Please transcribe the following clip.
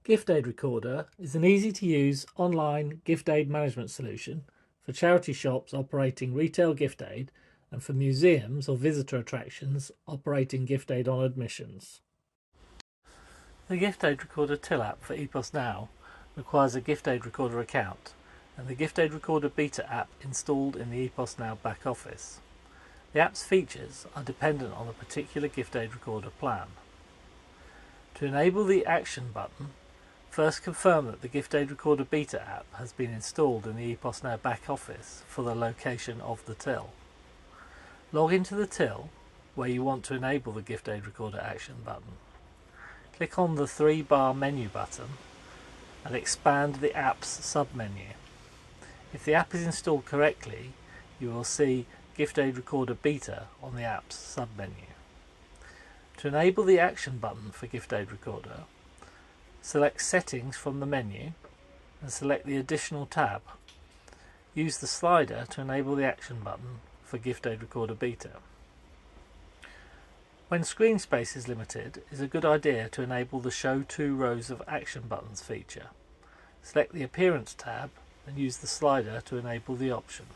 Gift Aid Recorder is an easy-to-use online gift aid management solution for charity shops operating retail gift aid and for museums or visitor attractions operating gift aid on admissions. The Gift Aid Recorder Till app for Epos Now requires a Gift Aid Recorder account and the Gift Aid Recorder Beta app installed in the Epos Now back office. The app's features are dependent on the particular Gift Aid Recorder plan. To enable the Action button, first confirm that the Gift Aid Recorder Beta app has been installed in the Epos Now back office for the location of the till. Log into the till where you want to enable the Gift Aid Recorder Action button. Click on the 3-bar menu button and expand the app's sub-menu. If the app is installed correctly, you will see Gift Aid Recorder Beta on the app's sub-menu. To enable the Action button for Gift Aid Recorder, select Settings from the menu and select the Additional tab. Use the slider to enable the Action button for Gift Aid Recorder Beta. When screen space is limited, it is a good idea to enable the Show 2 rows of action buttons feature. Select the Appearance tab and use the slider to enable the option.